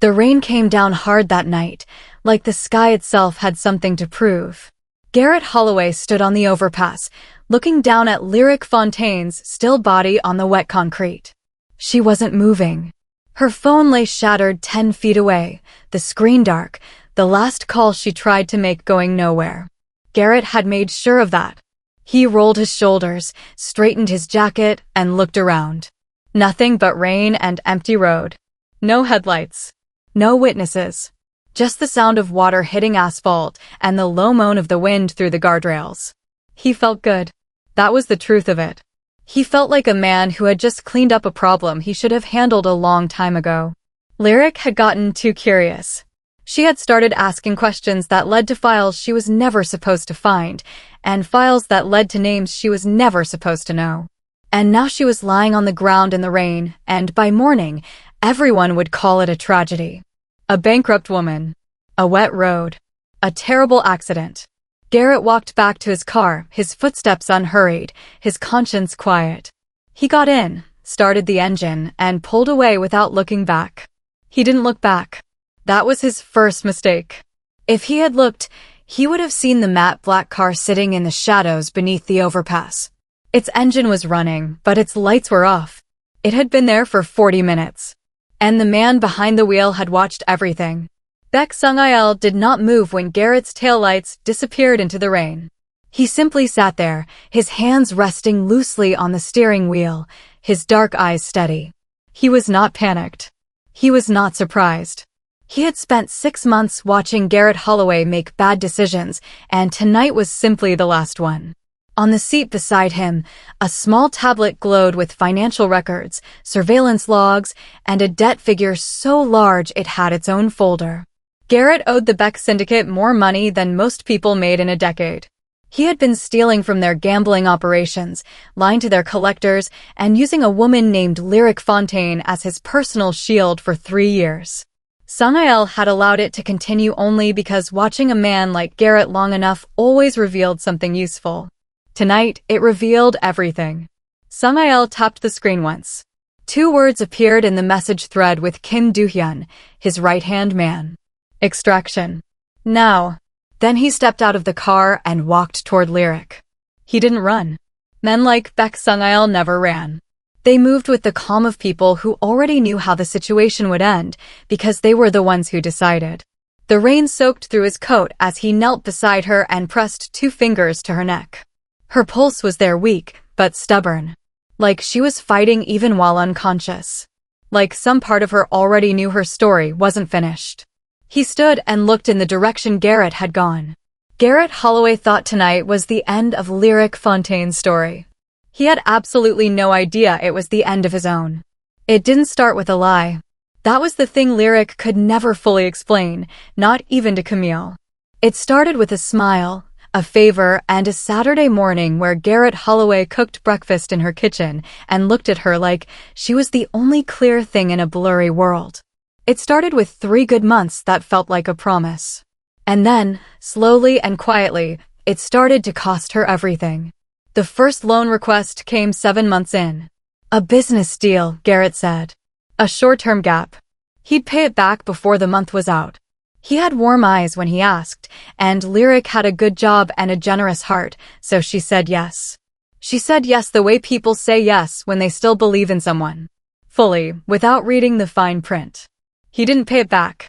The rain came down hard that night, like the sky itself had something to prove. Garrett Holloway stood on the overpass, looking down at Lyric Fontaine's still body on the wet concrete. She wasn't moving. Her phone lay shattered 10 feet away, the screen dark, the last call she tried to make going nowhere. Garrett had made sure of that. He rolled his shoulders, straightened his jacket, and looked around. Nothing but rain and empty road. No headlights. No witnesses. Just the sound of water hitting asphalt and the low moan of the wind through the guardrails. He felt good. That was the truth of it. He felt like a man who had just cleaned up a problem he should have handled a long time ago. Lyric had gotten too curious. She had started asking questions that led to files she was never supposed to find, and files that led to names she was never supposed to know. And now she was lying on the ground in the rain, and by morning, everyone would call it a tragedy. A bankrupt woman. A wet road. A terrible accident. Garrett walked back to his car, his footsteps unhurried, his conscience quiet. He got in, started the engine, and pulled away without looking back. He didn't look back. That was his first mistake. If he had looked, he would have seen the matte black car sitting in the shadows beneath the overpass. Its engine was running, but its lights were off. It had been there for 40 minutes. And the man behind the wheel had watched everything. Baek Sung-il did not move when Garrett's taillights disappeared into the rain. He simply sat there, his hands resting loosely on the steering wheel, his dark eyes steady. He was not panicked. He was not surprised. He had spent 6 months watching Garrett Holloway make bad decisions, and tonight was simply the last one. On the seat beside him, a small tablet glowed with financial records, surveillance logs, and a debt figure so large it had its own folder. Garrett owed the Beck Syndicate more money than most people made in a decade. He had been stealing from their gambling operations, lying to their collectors, and using a woman named Lyric Fontaine as his personal shield for 3 years. Sung-il had allowed it to continue only because watching a man like Garrett long enough always revealed something useful. Tonight, it revealed everything. Sung-il tapped the screen once. 2 words appeared in the message thread with Kim Do-hyun, his right-hand man. Extraction. Now. Then he stepped out of the car and walked toward Lyric. He didn't run. Men like Baek Sung-il never ran. They moved with the calm of people who already knew how the situation would end because they were the ones who decided. The rain soaked through his coat as he knelt beside her and pressed 2 fingers to her neck. Her pulse was there, weak, but stubborn. Like she was fighting even while unconscious. Like some part of her already knew her story wasn't finished. He stood and looked in the direction Garrett had gone. Garrett Holloway thought tonight was the end of Lyric Fontaine's story. He had absolutely no idea it was the end of his own. It didn't start with a lie. That was the thing Lyric could never fully explain, not even to Camille. It started with a smile, a favor, and a Saturday morning where Garrett Holloway cooked breakfast in her kitchen and looked at her like she was the only clear thing in a blurry world. It started with 3 good months that felt like a promise. And then, slowly and quietly, it started to cost her everything. The first loan request came 7 months in. A business deal, Garrett said. A short-term gap. He'd pay it back before the month was out. He had warm eyes when he asked, and Lyric had a good job and a generous heart, so she said yes. She said yes the way people say yes when they still believe in someone. Fully, without reading the fine print. He didn't pay it back.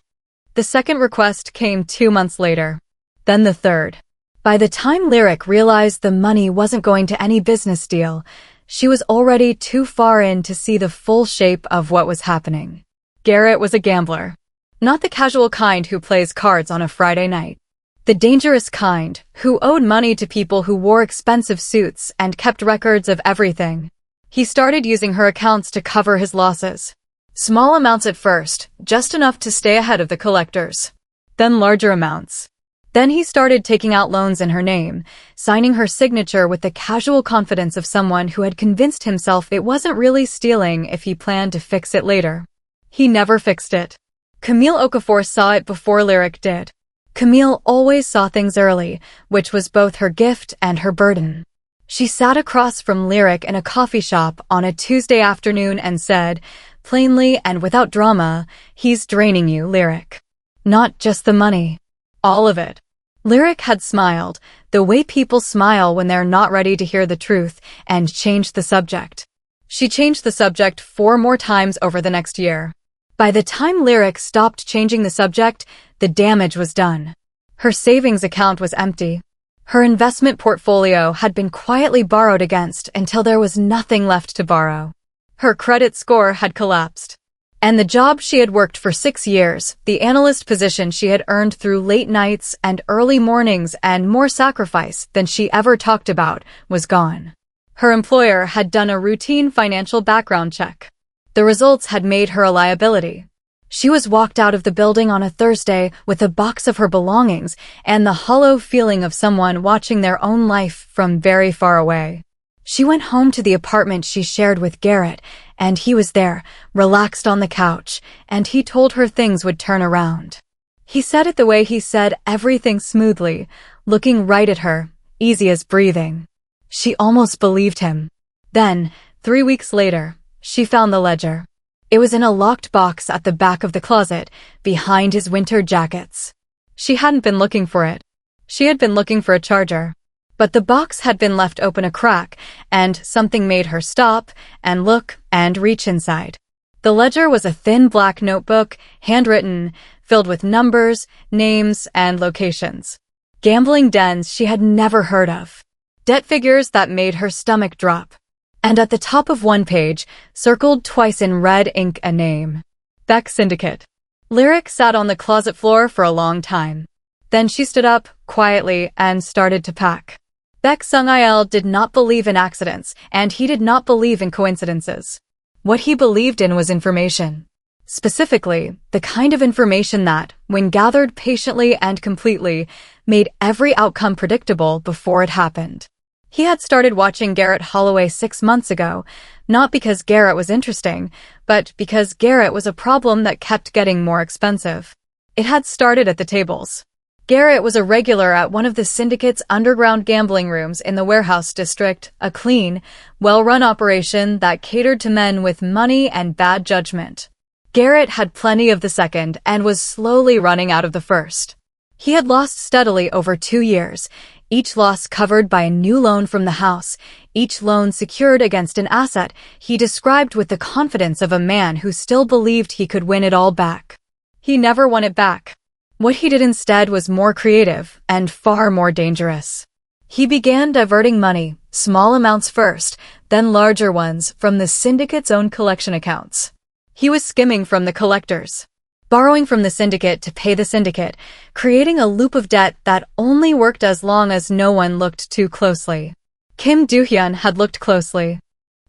The second request came 2 months later. Then the third. By the time Lyric realized the money wasn't going to any business deal, she was already too far in to see the full shape of what was happening. Garrett was a gambler. Not the casual kind who plays cards on a Friday night. The dangerous kind, who owed money to people who wore expensive suits and kept records of everything. He started using her accounts to cover his losses. Small amounts at first, just enough to stay ahead of the collectors. Then larger amounts. Then he started taking out loans in her name, signing her signature with the casual confidence of someone who had convinced himself it wasn't really stealing if he planned to fix it later. He never fixed it. Camille Okafor saw it before Lyric did. Camille always saw things early, which was both her gift and her burden. She sat across from Lyric in a coffee shop on a Tuesday afternoon and said, plainly and without drama, "He's draining you, Lyric. Not just the money. All of it." Lyric had smiled, the way people smile when they're not ready to hear the truth, and changed the subject. She changed the subject 4 more times over the next year. By the time Lyric stopped changing the subject, the damage was done. Her savings account was empty. Her investment portfolio had been quietly borrowed against until there was nothing left to borrow. Her credit score had collapsed. And the job she had worked for 6 years, the analyst position she had earned through late nights and early mornings and more sacrifice than she ever talked about, was gone. Her employer had done a routine financial background check. The results had made her a liability. She was walked out of the building on a Thursday with a box of her belongings and the hollow feeling of someone watching their own life from very far away. She went home to the apartment she shared with Garrett, and he was there, relaxed on the couch, and he told her things would turn around. He said it the way he said everything, smoothly, looking right at her, easy as breathing. She almost believed him. Then, 3 weeks later, she found the ledger. It was in a locked box at the back of the closet, behind his winter jackets. She hadn't been looking for it. She had been looking for a charger. But the box had been left open a crack, and something made her stop and look and reach inside. The ledger was a thin black notebook, handwritten, filled with numbers, names, and locations. Gambling dens she had never heard of. Debt figures that made her stomach drop. And at the top of one page, circled twice in red ink, a name. Beck Syndicate. Lyric sat on the closet floor for a long time. Then she stood up, quietly, and started to pack. Beck Sung-il did not believe in accidents, and he did not believe in coincidences. What he believed in was information. Specifically, the kind of information that, when gathered patiently and completely, made every outcome predictable before it happened. He had started watching Garrett Holloway 6 months ago, not because Garrett was interesting, but because Garrett was a problem that kept getting more expensive. It had started at the tables. Garrett was a regular at one of the Syndicate's underground gambling rooms in the warehouse district, a clean, well-run operation that catered to men with money and bad judgment. Garrett had plenty of the second and was slowly running out of the first. He had lost steadily over 2 years, each loss covered by a new loan from the house, each loan secured against an asset he described with the confidence of a man who still believed he could win it all back. He never won it back. What he did instead was more creative and far more dangerous. He began diverting money, small amounts first, then larger ones, from the Syndicate's own collection accounts. He was skimming from the collectors, borrowing from the Syndicate to pay the Syndicate, creating a loop of debt that only worked as long as no one looked too closely. Kim Do-hyun had looked closely.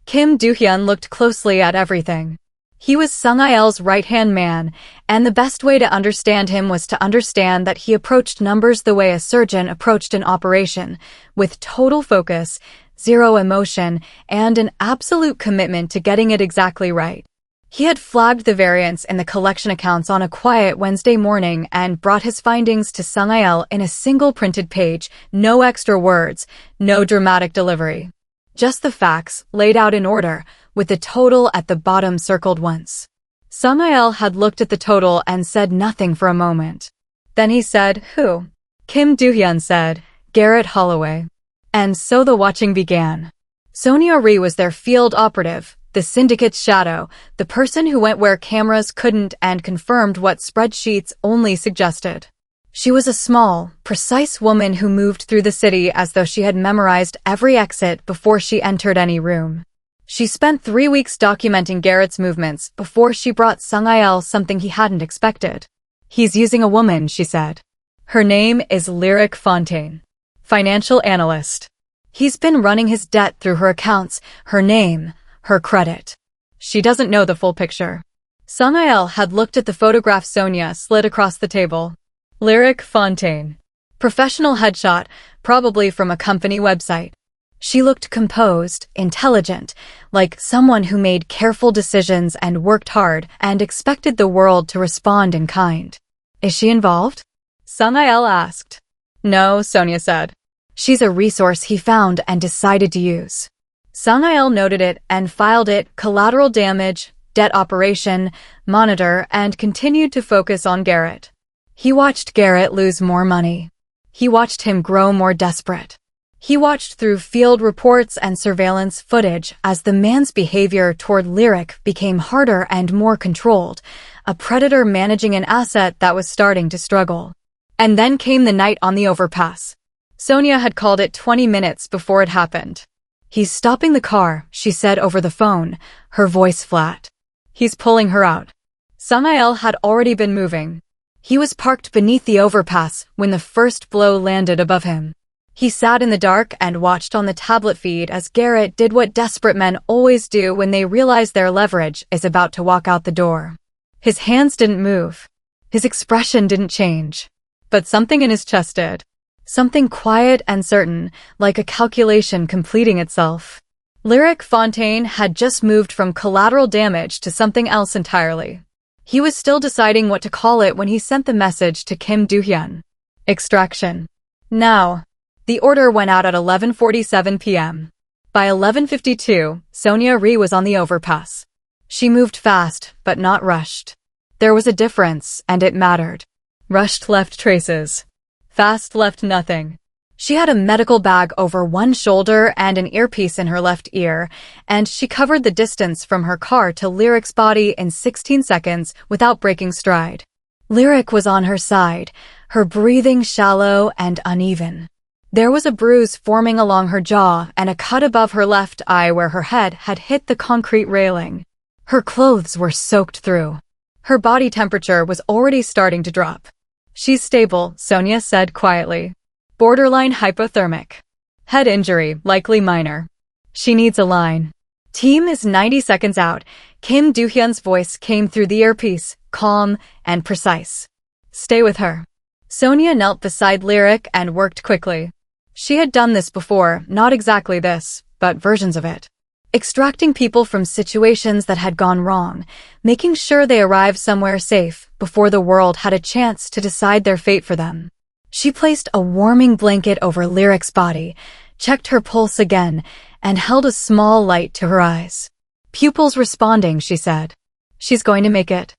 Kim Do-hyun looked closely at everything. He was Sung-il's right-hand man, and the best way to understand him was to understand that he approached numbers the way a surgeon approached an operation, with total focus, zero emotion, and an absolute commitment to getting it exactly right. He had flagged the variance in the collection accounts on a quiet Wednesday morning and brought his findings to Sung-il in a single printed page, no extra words, no dramatic delivery. Just the facts, laid out in order, with the total at the bottom circled once. Sung-il had looked at the total and said nothing for a moment. Then he said, "Who?" Kim Do-hyun said, "Garrett Holloway." And so the watching began. Sonia Rhee was their field operative, the Syndicate's shadow, the person who went where cameras couldn't and confirmed what spreadsheets only suggested. She was a small, precise woman who moved through the city as though she had memorized every exit before she entered any room. She spent 3 weeks documenting Garrett's movements before she brought Sung-il something he hadn't expected. "He's using a woman," she said. "Her name is Lyric Fontaine. Financial analyst. He's been running his debt through her accounts, her name, her credit. She doesn't know the full picture." Sung-il had looked at the photograph Sonia slid across the table. Lyric Fontaine. Professional headshot, probably from a company website. She looked composed, intelligent, like someone who made careful decisions and worked hard and expected the world to respond in kind. "Is she involved?" Sung-il asked. "No," Sonia said. "She's a resource he found and decided to use." Sung-il noted it and filed it, collateral damage, debt operation, monitor, and continued to focus on Garrett. He watched Garrett lose more money. He watched him grow more desperate. He watched through field reports and surveillance footage as the man's behavior toward Lyric became harder and more controlled, a predator managing an asset that was starting to struggle. And then came the night on the overpass. Sonia had called it 20 minutes before it happened. "He's stopping the car," she said over the phone, her voice flat. "He's pulling her out." Samael had already been moving. He was parked beneath the overpass when the first blow landed above him. He sat in the dark and watched on the tablet feed as Garrett did what desperate men always do when they realize their leverage is about to walk out the door. His hands didn't move. His expression didn't change. But something in his chest did. Something quiet and certain, like a calculation completing itself. Lyric Fontaine had just moved from collateral damage to something else entirely. He was still deciding what to call it when he sent the message to Kim Do-hyun. Extraction. Now. The order went out at 11:47 p.m. By 11:52, Sonia Rhee was on the overpass. She moved fast, but not rushed. There was a difference, and it mattered. Rushed left traces. Fast left nothing. She had a medical bag over one shoulder and an earpiece in her left ear, and she covered the distance from her car to Lyric's body in 16 seconds without breaking stride. Lyric was on her side, her breathing shallow and uneven. There was a bruise forming along her jaw and a cut above her left eye where her head had hit the concrete railing. Her clothes were soaked through. Her body temperature was already starting to drop. "She's stable," Sonia said quietly. "Borderline hypothermic. Head injury, likely minor. She needs a line." "Team is 90 seconds out." Kim Do-hyun's voice came through the earpiece, calm and precise. "Stay with her." Sonia knelt beside Lyric and worked quickly. She had done this before, not exactly this, but versions of it. Extracting people from situations that had gone wrong, making sure they arrived somewhere safe before the world had a chance to decide their fate for them. She placed a warming blanket over Lyric's body, checked her pulse again, and held a small light to her eyes. "Pupils responding," she said. "She's going to make it."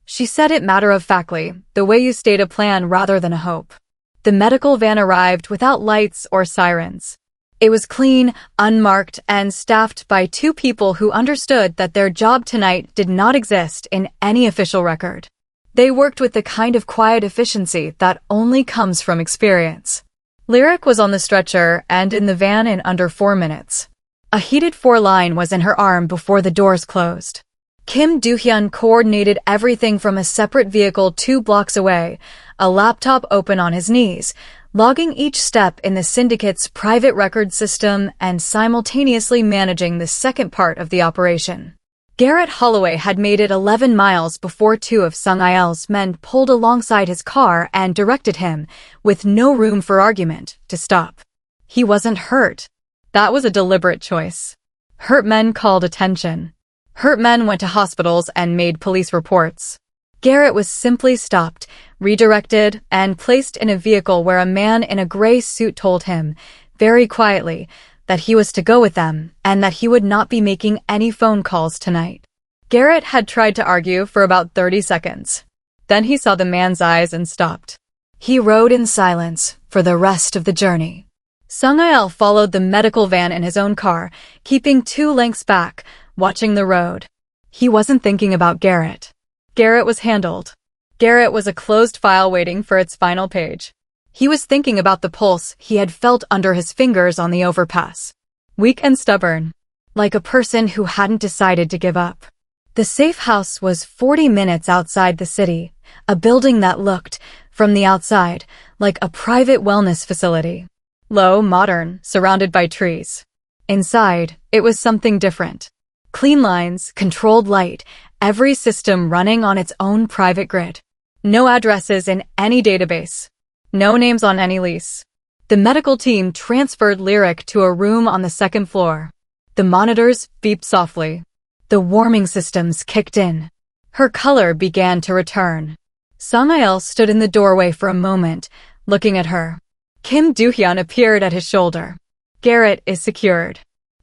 She said it matter-of-factly, the way you state a plan rather than a hope. The medical van arrived without lights or sirens. It was clean, unmarked, and staffed by two people who understood that their job tonight did not exist in any official record. They worked with the kind of quiet efficiency that only comes from experience. Lyric was on the stretcher and in the van in under 4 minutes. A heated 4-line was in her arm before the doors closed. Kim Do-hyun coordinated everything from a separate vehicle 2 blocks away, a laptop open on his knees, logging each step in the Syndicate's private record system and simultaneously managing the second part of the operation. Garrett Holloway had made it 11 miles before 2 of Sung-il's men pulled alongside his car and directed him, with no room for argument, to stop. He wasn't hurt. That was a deliberate choice. Hurt men called attention. Hurt men went to hospitals and made police reports. Garrett was simply stopped, redirected, and placed in a vehicle where a man in a gray suit told him, very quietly, that he was to go with them and that he would not be making any phone calls tonight. Garrett had tried to argue for about 30 seconds. Then he saw the man's eyes and stopped. He rode in silence for the rest of the journey. Sung-il followed the medical van in his own car, keeping 2 lengths back, watching the road. He wasn't thinking about Garrett. Garrett was handled. Garrett was a closed file waiting for its final page. He was thinking about the pulse he had felt under his fingers on the overpass. Weak and stubborn, like a person who hadn't decided to give up. The safe house was 40 minutes outside the city, a building that looked, from the outside, like a private wellness facility. Low, modern, surrounded by trees. Inside, it was something different. Clean lines, controlled light, every system running on its own private grid. No addresses in any database. No names on any lease. The medical team transferred Lyric to a room on the 2nd floor. The monitors beeped softly. The warming systems kicked in. Her color began to return. Sung-il stood in the doorway for a moment, looking at her. Kim Do-hyun appeared at his shoulder. Garrett is secured.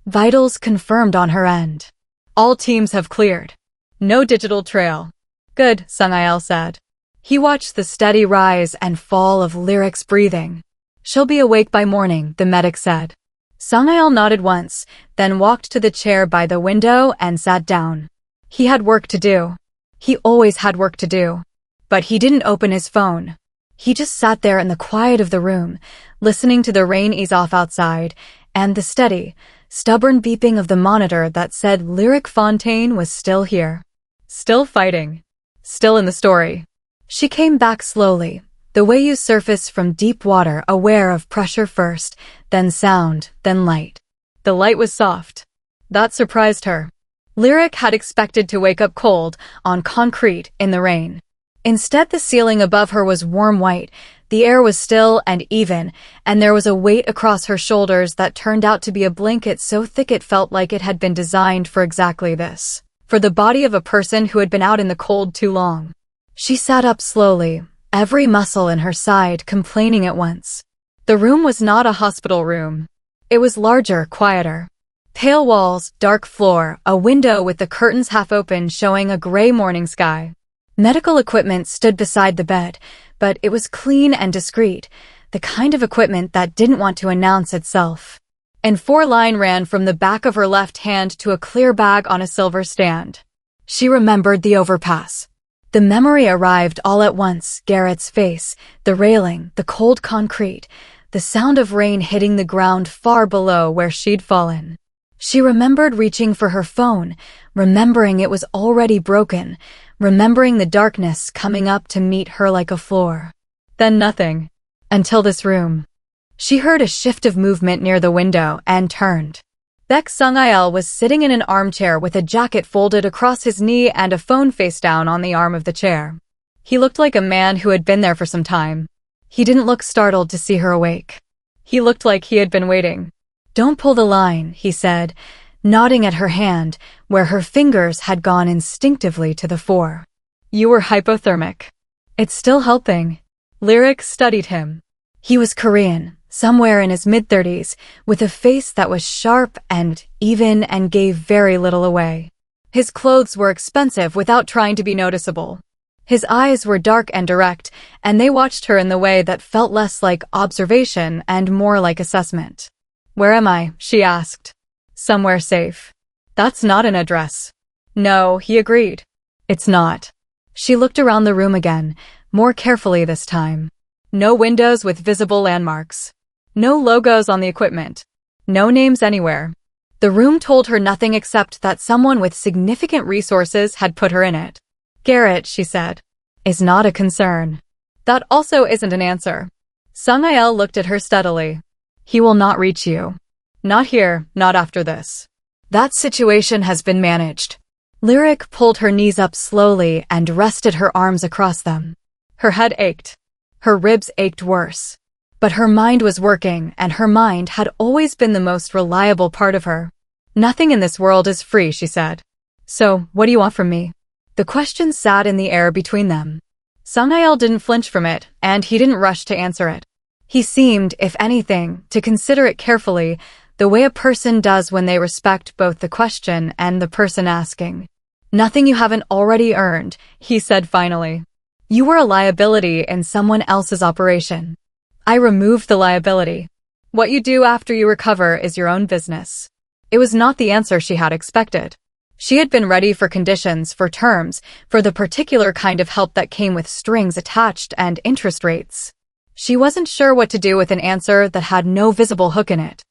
Vitals confirmed on her end. All teams have cleared. No digital trail. Good, Sung-il said. He watched the steady rise and fall of Lyric's breathing. She'll be awake by morning, the medic said. Sung-il nodded once, then walked to the chair by the window and sat down. He had work to do. He always had work to do. But he didn't open his phone. He just sat there in the quiet of the room, listening to the rain ease off outside, and the steady, stubborn beeping of the monitor that said Lyric Fontaine was still here. Still fighting. Still in the story. She came back slowly, the way you surface from deep water, aware of pressure first, then sound, then light. The light was soft. That surprised her. Lyric had expected to wake up cold, on concrete, in the rain. Instead, the ceiling above her was warm white, the air was still and even, and there was a weight across her shoulders that turned out to be a blanket so thick it felt like it had been designed for exactly this. For the body of a person who had been out in the cold too long. She sat up slowly, every muscle in her side complaining at once. The room was not a hospital room. It was larger, quieter. Pale walls, dark floor, a window with the curtains half open showing a gray morning sky. Medical equipment stood beside the bed, but it was clean and discreet, the kind of equipment that didn't want to announce itself. And 4-line ran from the back of her left hand to a clear bag on a silver stand. She remembered the overpass. The memory arrived all at once, Garrett's face, the railing, the cold concrete, the sound of rain hitting the ground far below where she'd fallen. She remembered reaching for her phone, remembering it was already broken, remembering the darkness coming up to meet her like a floor. Then nothing. Until this room. She heard a shift of movement near the window and turned. Baek Sung-il was sitting in an armchair with a jacket folded across his knee and a phone face down on the arm of the chair. He looked like a man who had been there for some time. He didn't look startled to see her awake. He looked like he had been waiting. "Don't pull the line," he said, nodding at her hand, where her fingers had gone instinctively to the fore. "You were hypothermic." "It's still helping." Lyric studied him. He was Korean, somewhere in his mid-30s, with a face that was sharp and even and gave very little away. His clothes were expensive without trying to be noticeable. His eyes were dark and direct, and they watched her in the way that felt less like observation and more like assessment. "Where am I?" she asked. "Somewhere safe." "That's not an address." "No," he agreed. "It's not." She looked around the room again, more carefully this time. No windows with visible landmarks. No logos on the equipment. No names anywhere. The room told her nothing except that someone with significant resources had put her in it. "Garrett," she said, "is not a concern." That also isn't an answer. Sung-il looked at her steadily. "He will not reach you. Not here, not after this. That situation has been managed." Lyric pulled her knees up slowly and rested her arms across them. Her head ached. Her ribs ached worse. But her mind was working, and her mind had always been the most reliable part of her. "Nothing in this world is free," she said. "So, what do you want from me?" The question sat in the air between them. Sung-il didn't flinch from it, and he didn't rush to answer it. He seemed, if anything, to consider it carefully, the way a person does when they respect both the question and the person asking. "Nothing you haven't already earned," he said finally. "You were a liability in someone else's operation. I removed the liability. What you do after you recover is your own business." It was not the answer she had expected. She had been ready for conditions, for terms, for the particular kind of help that came with strings attached and interest rates. She wasn't sure what to do with an answer that had no visible hook in it.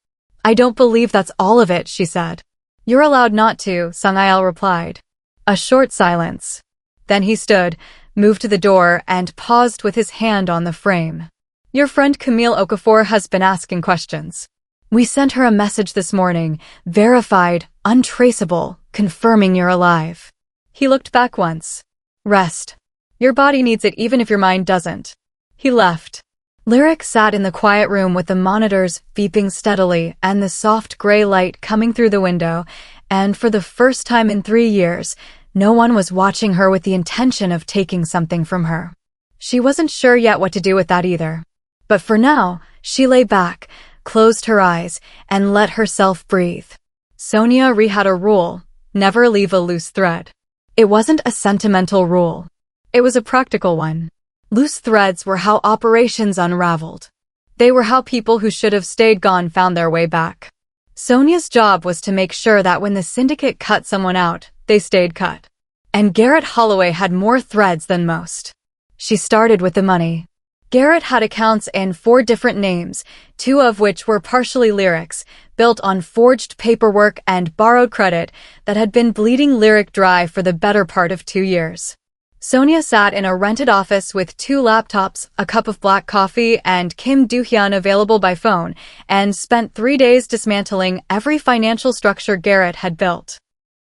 "I don't believe that's all of it," she said. "You're allowed not to," Sung-il replied. A short silence. Then he stood, moved to the door, and paused with his hand on the frame. "Your friend Camille Okafor has been asking questions. We sent her a message this morning, verified, untraceable, confirming you're alive." He looked back once. "Rest. Your body needs it even if your mind doesn't." He left. Lyric sat in the quiet room with the monitors beeping steadily and the soft gray light coming through the window, and for the first time in 3 years, no one was watching her with the intention of taking something from her. She wasn't sure yet what to do with that either. But for now, she lay back, closed her eyes, and let herself breathe. Sonia Ree had a rule: never leave a loose thread. It wasn't a sentimental rule. It was a practical one. Loose threads were how operations unraveled. They were how people who should have stayed gone found their way back. Sonia's job was to make sure that when the Syndicate cut someone out, they stayed cut. And Garrett Holloway had more threads than most. She started with the money. Garrett had accounts in 4 different names, 2 of which were partially Lyric's, built on forged paperwork and borrowed credit that had been bleeding Lyric dry for the better part of 2 years. Sonia sat in a rented office with 2 laptops, a cup of black coffee, and Kim Do-hyun available by phone, and spent 3 days dismantling every financial structure Garrett had built.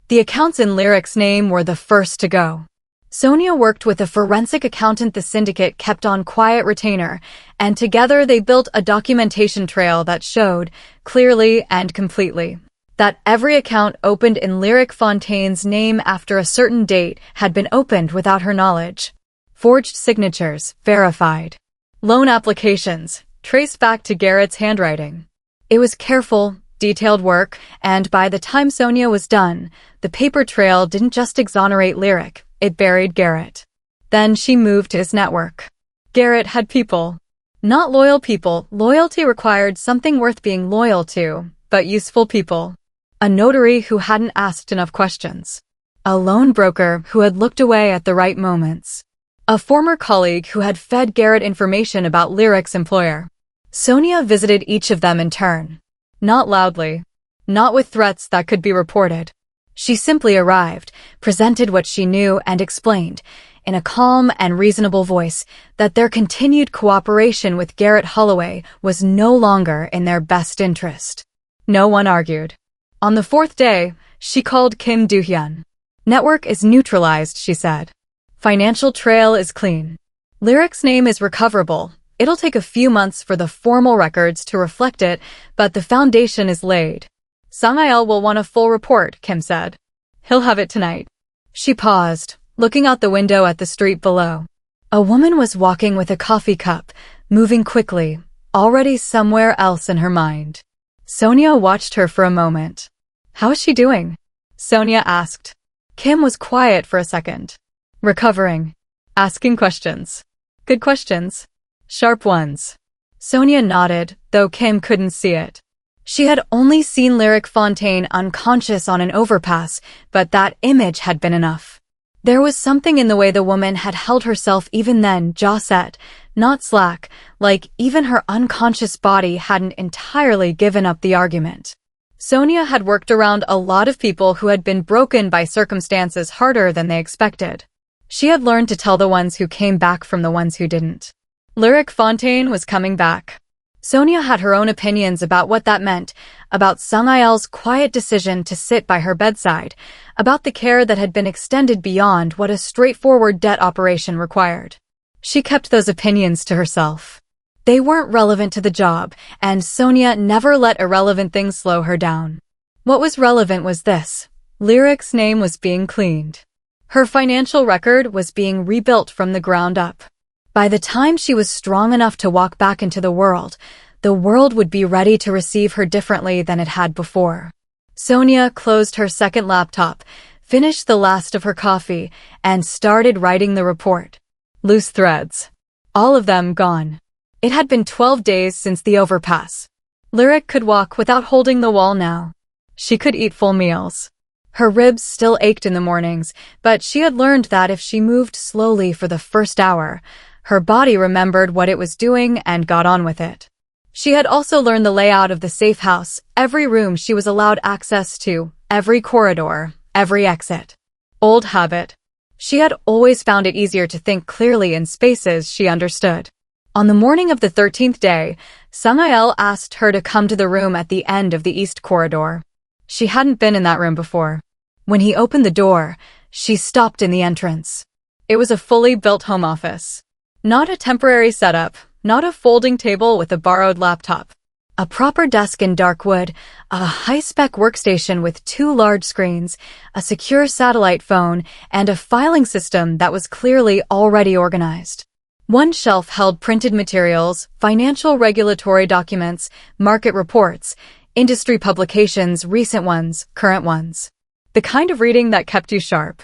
The accounts in Lyric's name were the first to go. Sonia worked with a forensic accountant the Syndicate kept on quiet retainer, and together they built a documentation trail that showed, clearly and completely, that every account opened in Lyric Fontaine's name after a certain date had been opened without her knowledge. Forged signatures, verified. Loan applications, traced back to Garrett's handwriting. It was careful, detailed work, and by the time Sonia was done, the paper trail didn't just exonerate Lyric. It buried Garrett. Then she moved to his network. Garrett had people. Not loyal people. Loyalty required something worth being loyal to, but useful people. A notary who hadn't asked enough questions. A loan broker who had looked away at the right moments. A former colleague who had fed Garrett information about Lyric's employer. Sonia visited each of them in turn. Not loudly. Not with threats that could be reported. She simply arrived, presented what she knew, and explained, in a calm and reasonable voice, that their continued cooperation with Garrett Holloway was no longer in their best interest. No one argued. On the 4th day, she called Kim Do-hyun. Network is neutralized, she said. Financial trail is clean. Lyric's name is recoverable. It'll take a few months for the formal records to reflect it, but the foundation is laid. Sang-il will want a full report, Kim said. He'll have it tonight. She paused, looking out the window at the street below. A woman was walking with a coffee cup, moving quickly, already somewhere else in her mind. Sonia watched her for a moment. How is she doing? Sonia asked. Kim was quiet for a second. Recovering. Asking questions. Good questions. Sharp ones. Sonia nodded, though Kim couldn't see it. She had only seen Lyric Fontaine unconscious on an overpass, but that image had been enough. There was something in the way the woman had held herself even then, jaw set, not slack, like even her unconscious body hadn't entirely given up the argument. Sonia had worked around a lot of people who had been broken by circumstances harder than they expected. She had learned to tell the ones who came back from the ones who didn't. Lyric Fontaine was coming back. Sonia had her own opinions about what that meant, about Sang-il's quiet decision to sit by her bedside, about the care that had been extended beyond what a straightforward debt operation required. She kept those opinions to herself. They weren't relevant to the job, and Sonia never let irrelevant things slow her down. What was relevant was this. Lyric's name was being cleaned. Her financial record was being rebuilt from the ground up. By the time she was strong enough to walk back into the world would be ready to receive her differently than it had before. Sonia closed her second laptop, finished the last of her coffee, and started writing the report. Loose threads. All of them gone. It had been 12 days since the overpass. Lyric could walk without holding the wall now. She could eat full meals. Her ribs still ached in the mornings, but she had learned that if she moved slowly for the first hour, her body remembered what it was doing and got on with it. She had also learned the layout of the safe house, every room she was allowed access to, every corridor, every exit. Old habit. She had always found it easier to think clearly in spaces she understood. On the morning of the 13th day, Sang-il asked her to come to the room at the end of the east corridor. She hadn't been in that room before. When he opened the door, she stopped in the entrance. It was a fully built home office. Not a temporary setup, not a folding table with a borrowed laptop. A proper desk in dark wood, a high-spec workstation with 2 large screens, a secure satellite phone, and a filing system that was clearly already organized. One shelf held printed materials, financial regulatory documents, market reports, industry publications, recent ones, current ones. The kind of reading that kept you sharp.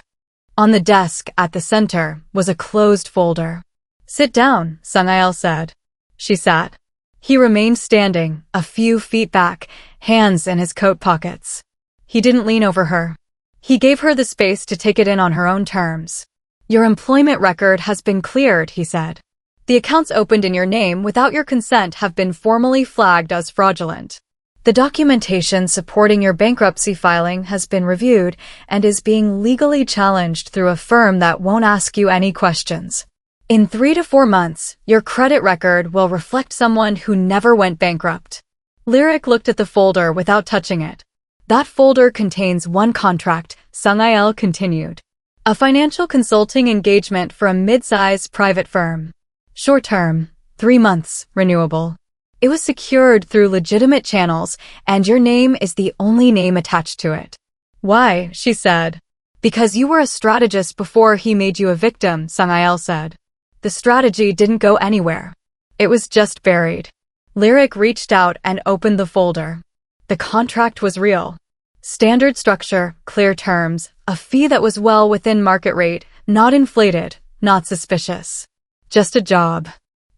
On the desk at the center was a closed folder. "Sit down," Sung-il said. She sat. He remained standing, a few feet back, hands in his coat pockets. He didn't lean over her. He gave her the space to take it in on her own terms. "Your employment record has been cleared," he said. "The accounts opened in your name without your consent have been formally flagged as fraudulent. The documentation supporting your bankruptcy filing has been reviewed and is being legally challenged through a firm that won't ask you any questions. In 3 to 4 months, your credit record will reflect someone who never went bankrupt." Lyric looked at the folder without touching it. "That folder contains one contract," Sung-il continued. "A financial consulting engagement for a mid-size private firm. Short-term, 3 months, renewable. It was secured through legitimate channels, and your name is the only name attached to it." "Why?" she said. "Because you were a strategist before he made you a victim," Sung-il said. "The strategy didn't go anywhere. It was just buried." Lyric reached out and opened the folder. The contract was real. Standard structure, clear terms, a fee that was well within market rate, not inflated, not suspicious. Just a job.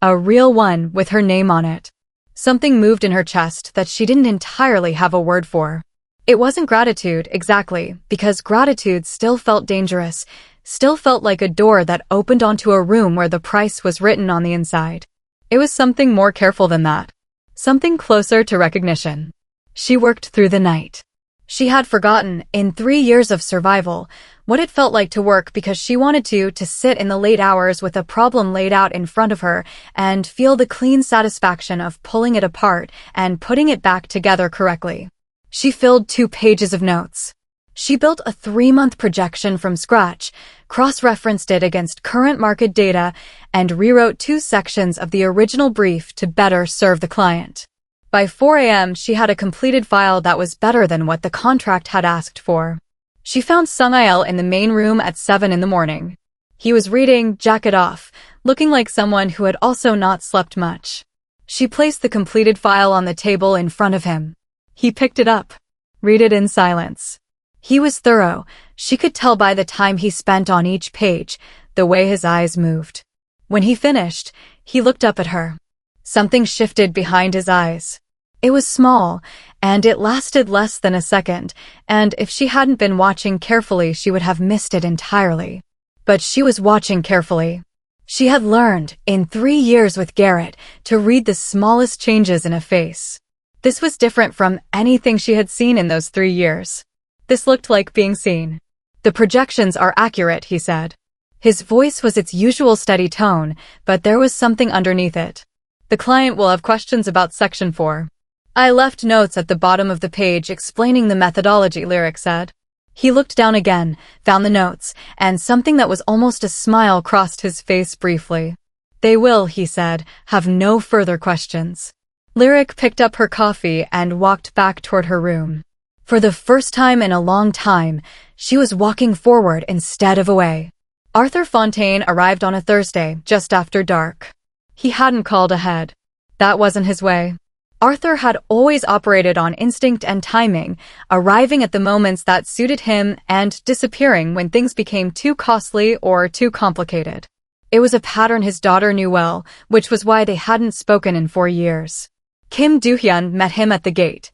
A real one with her name on it. Something moved in her chest that she didn't entirely have a word for. It wasn't gratitude, exactly, because gratitude still felt dangerous, still felt like a door that opened onto a room where the price was written on the inside. It was something more careful than that. Something closer to recognition. She worked through the night. She had forgotten, in 3 years of survival, what it felt like to work because she wanted to sit in the late hours with a problem laid out in front of her and feel the clean satisfaction of pulling it apart and putting it back together correctly. She filled 2 pages of notes. She built a 3-month projection from scratch, cross-referenced it against current market data, and rewrote 2 sections of the original brief to better serve the client. By 4 a.m., she had a completed file that was better than what the contract had asked for. She found Sung-il in the main room at 7 in the morning. He was reading, jacket off, looking like someone who had also not slept much. She placed the completed file on the table in front of him. He picked it up. Read it in silence. He was thorough. She could tell by the time he spent on each page, the way his eyes moved. When he finished, he looked up at her. Something shifted behind his eyes. It was small, and it lasted less than a second, and if she hadn't been watching carefully, she would have missed it entirely. But she was watching carefully. She had learned, in 3 years with Garrett, to read the smallest changes in a face. This was different from anything she had seen in those 3 years. This looked like being seen. "The projections are accurate," he said. His voice was its usual steady tone, but there was something underneath it. "The client will have questions about Section 4. I left notes at the bottom of the page explaining the methodology," Lyric said. He looked down again, found the notes, and something that was almost a smile crossed his face briefly. "They will," he said, "have no further questions." Lyric picked up her coffee and walked back toward her room. For the first time in a long time, she was walking forward instead of away. Arthur Fontaine arrived on a Thursday, just after dark. He hadn't called ahead. That wasn't his way. Arthur had always operated on instinct and timing, arriving at the moments that suited him and disappearing when things became too costly or too complicated. It was a pattern his daughter knew well, which was why they hadn't spoken in 4 years. Kim Do-hyun met him at the gate.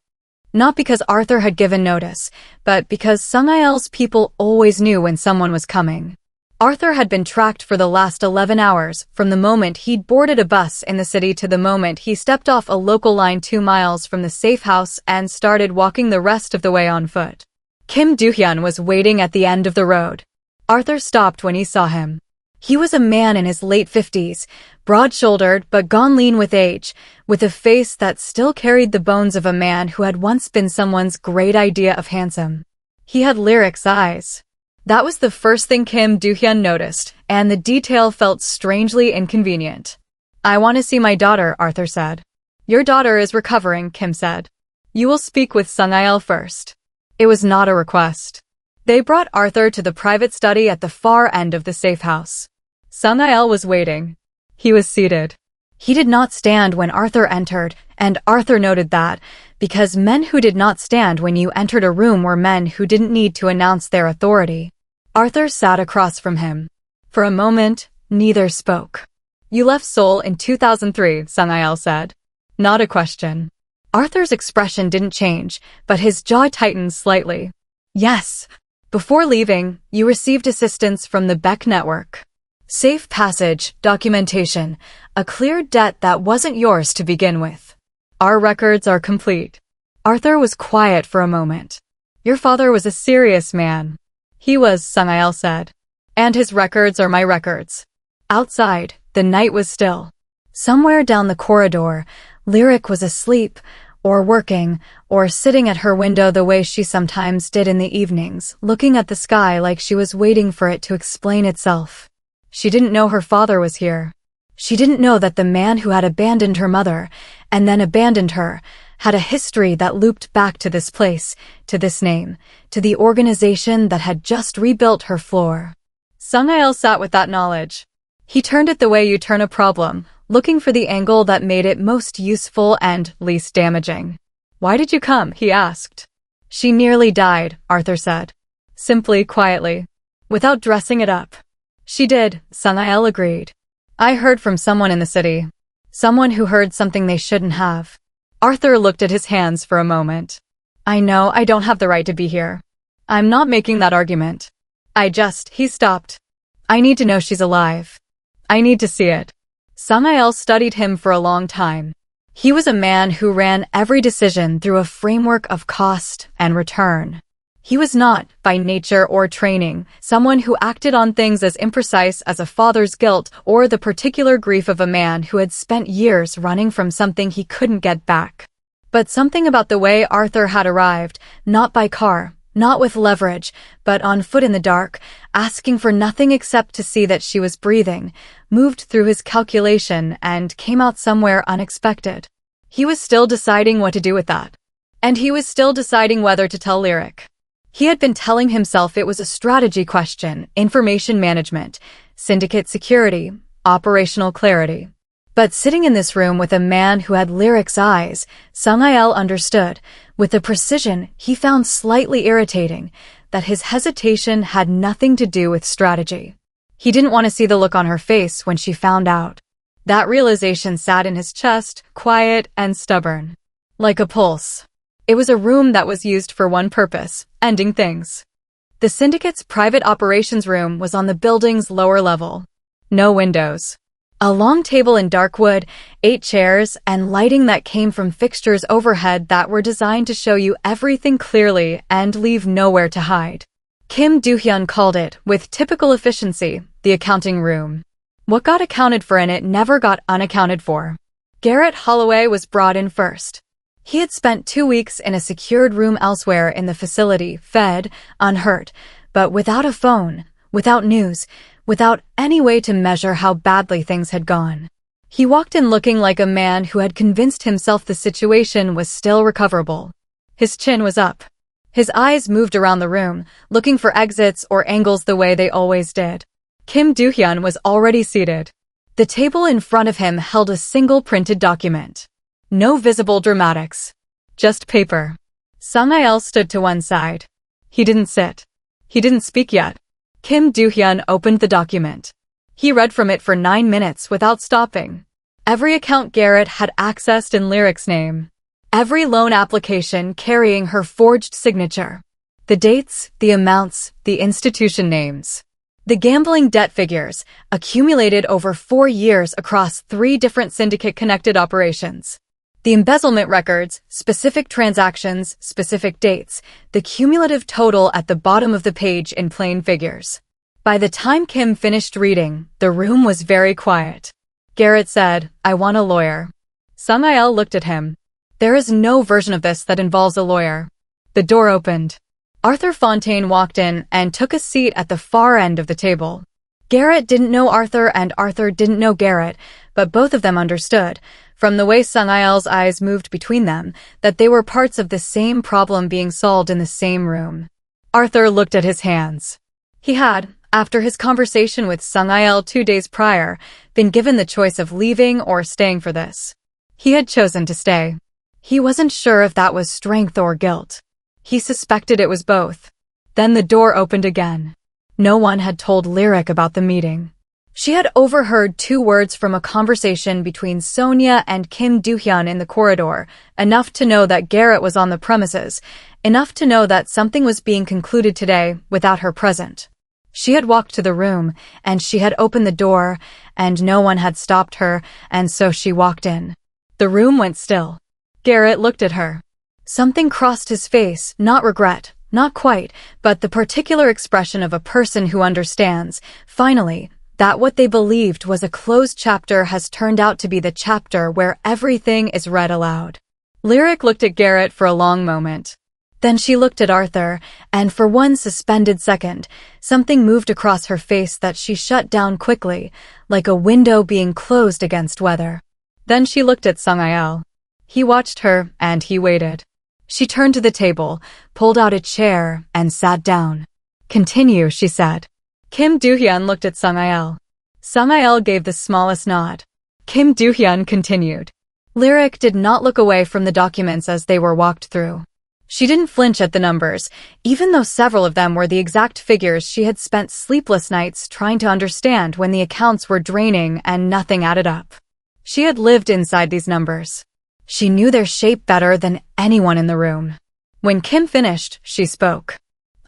Not because Arthur had given notice, but because Sung-il's people always knew when someone was coming. Arthur had been tracked for the last 11 hours, from the moment he'd boarded a bus in the city to the moment he stepped off a local line 2 miles from the safe house and started walking the rest of the way on foot. Kim Do-hyun was waiting at the end of the road. Arthur stopped when he saw him. He was a man in his late 50s, broad-shouldered but gone lean with age, with a face that still carried the bones of a man who had once been someone's great idea of handsome. He had Lyric's eyes. That was the first thing Kim Do-hyun noticed, and the detail felt strangely inconvenient. "I want to see my daughter," Arthur said. "Your daughter is recovering," Kim said. "You will speak with Sung-il first." It was not a request. They brought Arthur to the private study at the far end of the safe house. Sung-il was waiting. He was seated. He did not stand when Arthur entered, and Arthur noted that, because men who did not stand when you entered a room were men who didn't need to announce their authority. Arthur sat across from him. For a moment, neither spoke. You left Seoul in 2003, Sung-il said. Not a question. Arthur's expression didn't change, but his jaw tightened slightly. Yes. Before leaving, you received assistance from the Beck network. Safe passage, documentation, a clear debt that wasn't yours to begin with. Our records are complete. Arthur was quiet for a moment. Your father was a serious man. He was, Sung-il said. And his records are my records. Outside, the night was still. Somewhere down the corridor, Lyric was asleep, or working, or sitting at her window the way she sometimes did in the evenings, looking at the sky like she was waiting for it to explain itself. She didn't know her father was here. She didn't know that the man who had abandoned her mother, and then abandoned her, had a history that looped back to this place, to this name, to the organization that had just rebuilt her floor. Sung-il sat with that knowledge. He turned it the way you turn a problem, looking for the angle that made it most useful and least damaging. Why did you come? He asked. She nearly died, Arthur said. Simply, quietly. Without dressing it up. She did, Sung-il agreed. I heard from someone in the city. Someone who heard something they shouldn't have. Arthur looked at his hands for a moment. I know I don't have the right to be here. I'm not making that argument. He stopped. I need to know she's alive. I need to see it. Sung-il studied him for a long time. He was a man who ran every decision through a framework of cost and return. He was not, by nature or training, someone who acted on things as imprecise as a father's guilt or the particular grief of a man who had spent years running from something he couldn't get back. But something about the way Arthur had arrived, not by car, not with leverage, but on foot in the dark, asking for nothing except to see that she was breathing, moved through his calculation and came out somewhere unexpected. He was still deciding what to do with that. And he was still deciding whether to tell Lyric. He had been telling himself it was a strategy question, information management, syndicate security, operational clarity. But sitting in this room with a man who had Lyric's eyes, Sung-il understood, with a precision he found slightly irritating, that his hesitation had nothing to do with strategy. He didn't want to see the look on her face when she found out. That realization sat in his chest, quiet and stubborn. Like a pulse. It was a room that was used for one purpose, ending things. The Syndicate's private operations room was on the building's lower level. No windows. A long table in dark wood, 8 chairs, and lighting that came from fixtures overhead that were designed to show you everything clearly and leave nowhere to hide. Kim Do-hyun called it, with typical efficiency, the accounting room. What got accounted for in it never got unaccounted for. Garrett Holloway was brought in first. He had spent 2 weeks in a secured room elsewhere in the facility, fed, unhurt, but without a phone, without news, without any way to measure how badly things had gone. He walked in looking like a man who had convinced himself the situation was still recoverable. His chin was up. His eyes moved around the room, looking for exits or angles the way they always did. Kim Do-hyun was already seated. The table in front of him held a single printed document. No visible dramatics. Just paper. Sung-il stood to one side. He didn't sit. He didn't speak yet. Kim Do-hyun opened the document. He read from it for 9 minutes without stopping. Every account Garrett had accessed in Lyric's name. Every loan application carrying her forged signature. The dates, the amounts, the institution names. The gambling debt figures, accumulated over 4 years across 3 different syndicate-connected operations. The embezzlement records, specific transactions, specific dates, the cumulative total at the bottom of the page in plain figures. By the time Kim finished reading, the room was very quiet. Garrett said, I want a lawyer. Sung-il looked at him. There is no version of this that involves a lawyer. The door opened. Arthur Fontaine walked in and took a seat at the far end of the table. Garrett didn't know Arthur and Arthur didn't know Garrett, but both of them understood, from the way Sung-il's eyes moved between them, that they were parts of the same problem being solved in the same room. Arthur looked at his hands. He had, after his conversation with Sung-il 2 days prior, been given the choice of leaving or staying for this. He had chosen to stay. He wasn't sure if that was strength or guilt. He suspected it was both. Then the door opened again. No one had told Lyric about the meeting. She had overheard 2 words from a conversation between Sonia and Kim Do-hyun in the corridor, enough to know that Garrett was on the premises, enough to know that something was being concluded today without her present. She had walked to the room, and she had opened the door, and no one had stopped her, and so she walked in. The room went still. Garrett looked at her. Something crossed his face, not regret, not quite, but the particular expression of a person who understands, finally, that what they believed was a closed chapter has turned out to be the chapter where everything is read aloud. Lyric looked at Garrett for a long moment. Then she looked at Arthur, and for one suspended second, something moved across her face that she shut down quickly, like a window being closed against weather. Then she looked at Sung-il. He watched her, and he waited. She turned to the table, pulled out a chair, and sat down. "Continue," she said. Kim Do-hyun looked at Sung-il. Sung-il gave the smallest nod. Kim Do-hyun continued. Lyric did not look away from the documents as they were walked through. She didn't flinch at the numbers, even though several of them were the exact figures she had spent sleepless nights trying to understand when the accounts were draining and nothing added up. She had lived inside these numbers. She knew their shape better than anyone in the room. When Kim finished, she spoke.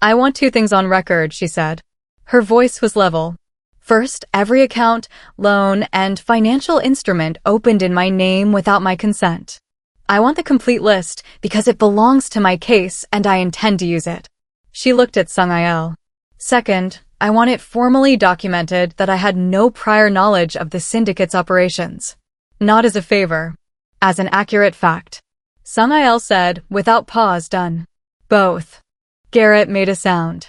"I want 2 things on record," she said. Her voice was level. "First, every account, loan, and financial instrument opened in my name without my consent. I want the complete list because it belongs to my case and I intend to use it." She looked at Sung-il. "Second, I want it formally documented that I had no prior knowledge of the Syndicate's operations. Not as a favor. As an accurate fact." Sung-il said, without pause. "Done." "Both." Garrett made a sound.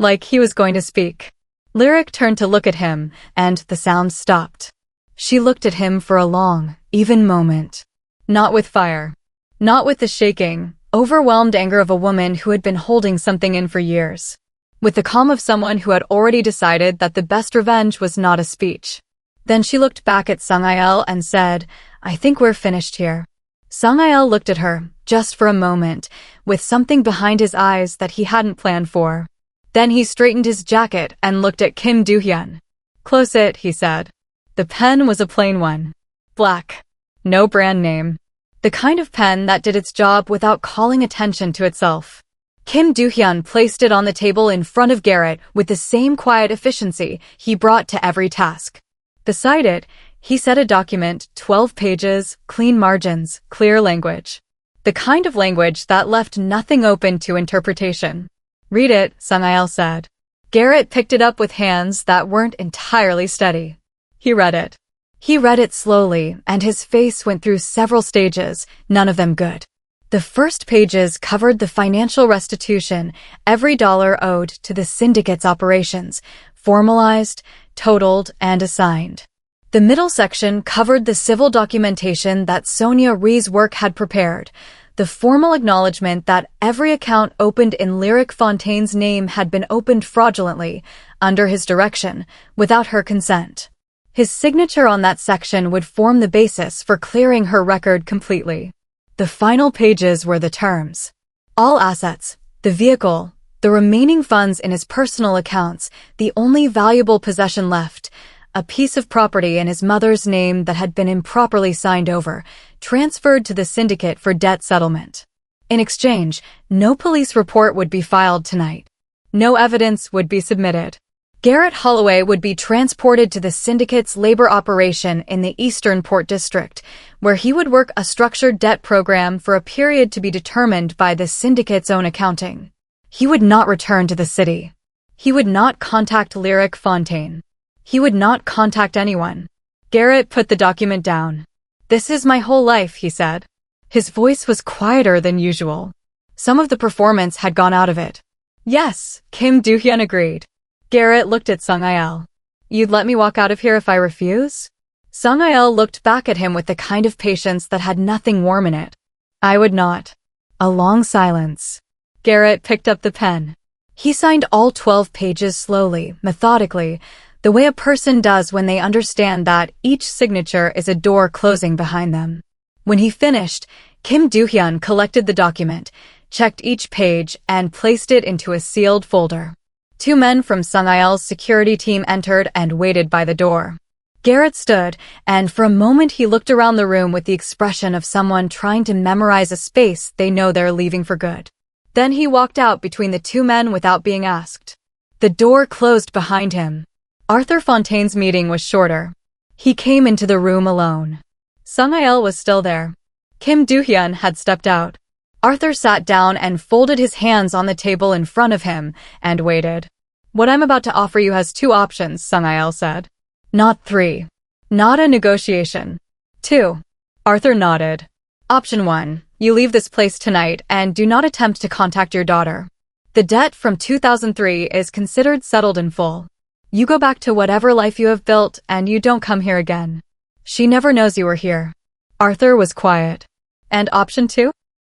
Like he was going to speak. Lyric turned to look at him, and the sound stopped. She looked at him for a long, even moment. Not with fire. Not with the shaking, overwhelmed anger of a woman who had been holding something in for years. With the calm of someone who had already decided that the best revenge was not a speech. Then she looked back at Sung-il and said, "I think we're finished here." Sung-il looked at her, just for a moment, with something behind his eyes that he hadn't planned for. Then he straightened his jacket and looked at Kim Do-hyun. "Close it," he said. The pen was a plain one. Black. No brand name. The kind of pen that did its job without calling attention to itself. Kim Do-hyun placed it on the table in front of Garrett with the same quiet efficiency he brought to every task. Beside it, he set a document, 12 pages, clean margins, clear language. The kind of language that left nothing open to interpretation. "Read it," Sung-il said. Garrett picked it up with hands that weren't entirely steady. He read it. He read it slowly, and his face went through several stages, none of them good. The first pages covered the financial restitution, every dollar owed to the Syndicate's operations, formalized, totaled, and assigned. The middle section covered the civil documentation that Sonia Rhee's work had prepared, the formal acknowledgement that every account opened in Lyric Fontaine's name had been opened fraudulently, under his direction, without her consent. His signature on that section would form the basis for clearing her record completely. The final pages were the terms. All assets, the vehicle, the remaining funds in his personal accounts, the only valuable possession left, a piece of property in his mother's name that had been improperly signed over, transferred to the Syndicate for debt settlement. In exchange, no police report would be filed tonight. No evidence would be submitted. Garrett Holloway would be transported to the Syndicate's labor operation in the Eastern Port District, where he would work a structured debt program for a period to be determined by the Syndicate's own accounting. He would not return to the city. He would not contact Lyric Fontaine. He would not contact anyone. Garrett put the document down. "This is my whole life," he said. His voice was quieter than usual. Some of the performance had gone out of it. "Yes," Kim Do-hyun agreed. Garrett looked at Sung-il. "You'd let me walk out of here if I refuse?" Sung-il looked back at him with the kind of patience that had nothing warm in it. "I would not." A long silence. Garrett picked up the pen. He signed all 12 pages slowly, methodically, the way a person does when they understand that each signature is a door closing behind them. When he finished, Kim Do-hyun collected the document, checked each page, and placed it into a sealed folder. Two men from Sungil's security team entered and waited by the door. Garrett stood, and for a moment he looked around the room with the expression of someone trying to memorize a space they know they're leaving for good. Then he walked out between the two men without being asked. The door closed behind him. Arthur Fontaine's meeting was shorter. He came into the room alone. Sungil was still there. Kim Do-hyun had stepped out. Arthur sat down and folded his hands on the table in front of him and waited. "What I'm about to offer you has two options," Sungil said. "Not three. Not a negotiation. Two." Arthur nodded. "Option 1. You leave this place tonight and do not attempt to contact your daughter. The debt from 2003 is considered settled in full. You go back to whatever life you have built and you don't come here again. She never knows you were here." Arthur was quiet. "And option 2?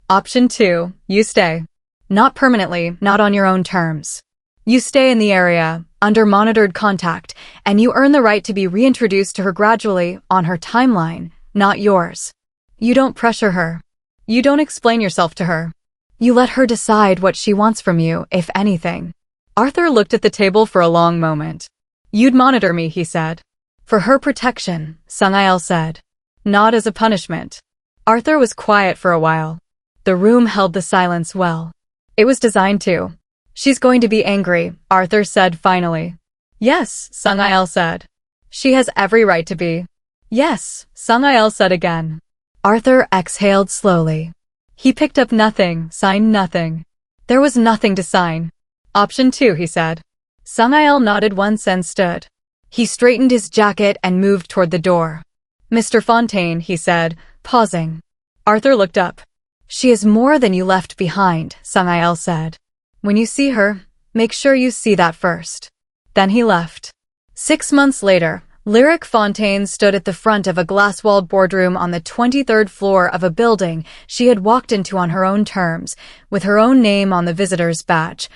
"Option 2, you stay. Not permanently, not on your own terms. You stay in the area, under monitored contact, and you earn the right to be reintroduced to her gradually, on her timeline, not yours. You don't pressure her. You don't explain yourself to her. You let her decide what she wants from you, if anything." Arthur looked at the table for a long moment. "You'd monitor me," he said. "For her protection," Sungil said. "Not as a punishment." Arthur was quiet for a while. The room held the silence well. It was designed to. "She's going to be angry," Arthur said finally. "Yes," Sungil said. "She has every right to be." "Yes," Sungil said again. Arthur exhaled slowly. He picked up nothing, signed nothing. There was nothing to sign. "Option 2, he said. Sungil nodded once and stood. He straightened his jacket and moved toward the door. "Mr. Fontaine," he said, pausing. Arthur looked up. "She is more than you left behind," Sungil said. "When you see her, make sure you see that first." Then he left. 6 months later, Lyric Fontaine stood at the front of a glass-walled boardroom on the 23rd floor of a building she had walked into on her own terms, with her own name on the visitor's badge,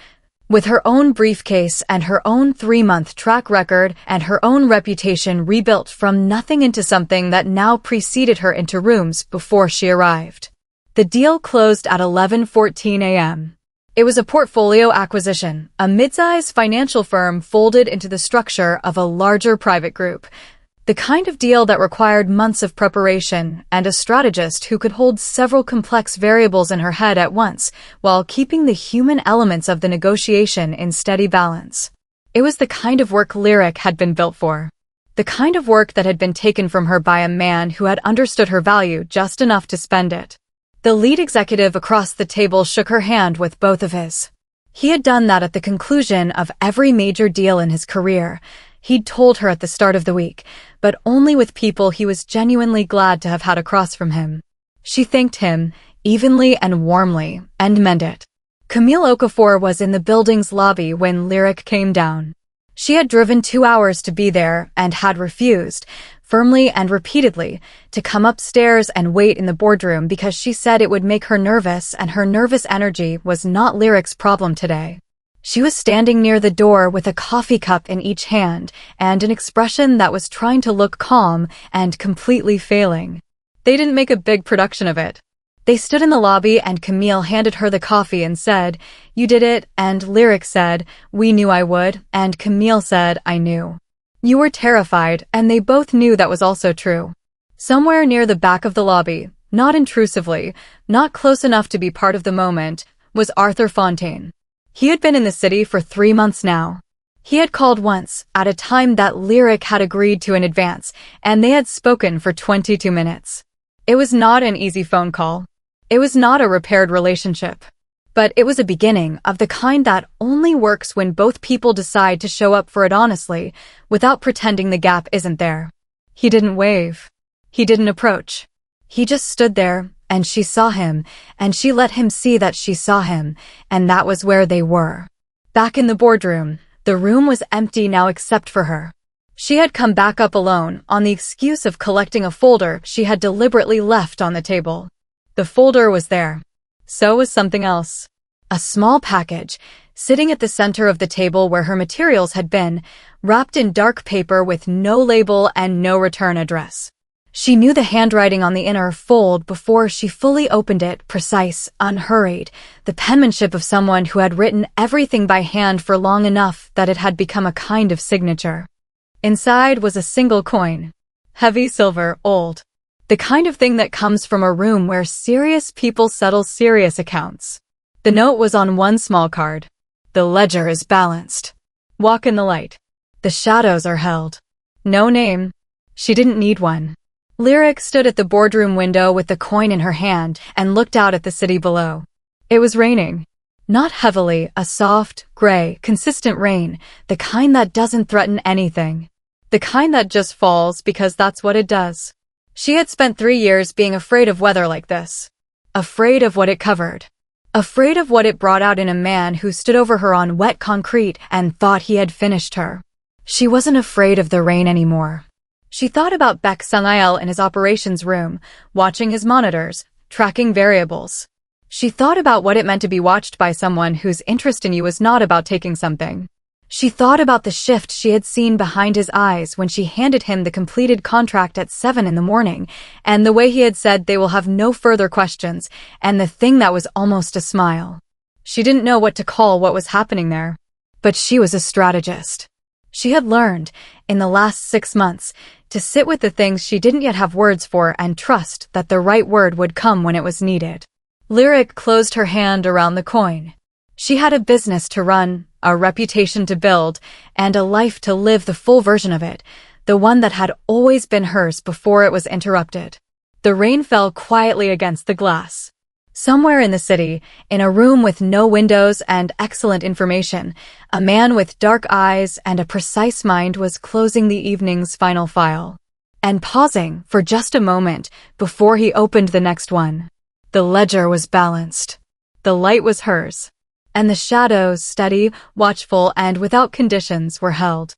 with her own briefcase and her own 3-month track record and her own reputation rebuilt from nothing into something that now preceded her into rooms before she arrived. The deal closed at 11:14 a.m. It was a portfolio acquisition, a mid-size financial firm folded into the structure of a larger private group, the kind of deal that required months of preparation and a strategist who could hold several complex variables in her head at once while keeping the human elements of the negotiation in steady balance. It was the kind of work Lyric had been built for, the kind of work that had been taken from her by a man who had understood her value just enough to spend it. The lead executive across the table shook her hand with both of his. He had done that at the conclusion of every major deal in his career. He'd told her at the start of the week, but only with people he was genuinely glad to have had across from him. She thanked him, evenly and warmly, and meant it. Camille Okafor was in the building's lobby when Lyric came down. She had driven 2 hours to be there and had refused, firmly and repeatedly, to come upstairs and wait in the boardroom because she said it would make her nervous and her nervous energy was not Lyric's problem today. She was standing near the door with a coffee cup in each hand and an expression that was trying to look calm and completely failing. They didn't make a big production of it. They stood in the lobby and Camille handed her the coffee and said, "You did it," and Lyric said, "We knew I would," and Camille said, "I knew. You were terrified," and they both knew that was also true. Somewhere near the back of the lobby, not intrusively, not close enough to be part of the moment, was Arthur Fontaine. He had been in the city for 3 months now. He had called once, at a time that Lyric had agreed to in advance, and they had spoken for 22 minutes. It was not an easy phone call. It was not a repaired relationship. But it was a beginning of the kind that only works when both people decide to show up for it honestly, without pretending the gap isn't there. He didn't wave. He didn't approach. He just stood there, and she saw him, and she let him see that she saw him, and that was where they were. Back in the boardroom, the room was empty now except for her. She had come back up alone, on the excuse of collecting a folder she had deliberately left on the table. The folder was there. So was something else. A small package, sitting at the center of the table where her materials had been, wrapped in dark paper with no label and no return address. She knew the handwriting on the inner fold before she fully opened it, precise, unhurried, the penmanship of someone who had written everything by hand for long enough that it had become a kind of signature. Inside was a single coin. Heavy silver, old. The kind of thing that comes from a room where serious people settle serious accounts. The note was on one small card. The ledger is balanced. Walk in the light. The shadows are held. No name. She didn't need one. Lyric stood at the boardroom window with the coin in her hand and looked out at the city below. It was raining. Not heavily, a soft, gray, consistent rain, the kind that doesn't threaten anything. The kind that just falls because that's what it does. She had spent 3 years being afraid of weather like this. Afraid of what it covered. Afraid of what it brought out in a man who stood over her on wet concrete and thought he had finished her. She wasn't afraid of the rain anymore. She thought about Baek Sung-il in his operations room, watching his monitors, tracking variables. She thought about what it meant to be watched by someone whose interest in you was not about taking something. She thought about the shift she had seen behind his eyes when she handed him the completed contract at 7 in the morning, and the way he had said they will have no further questions, and the thing that was almost a smile. She didn't know what to call what was happening there. But she was a strategist. She had learned, in the last 6 months, to sit with the things she didn't yet have words for and trust that the right word would come when it was needed. Lyric closed her hand around the coin. She had a business to run, a reputation to build, and a life to live, the full version of it, the one that had always been hers before it was interrupted. The rain fell quietly against the glass. Somewhere in the city, in a room with no windows and excellent information, a man with dark eyes and a precise mind was closing the evening's final file. And pausing for just a moment before he opened the next one. The ledger was balanced. The light was hers. And the shadows, steady, watchful, and without conditions, were held.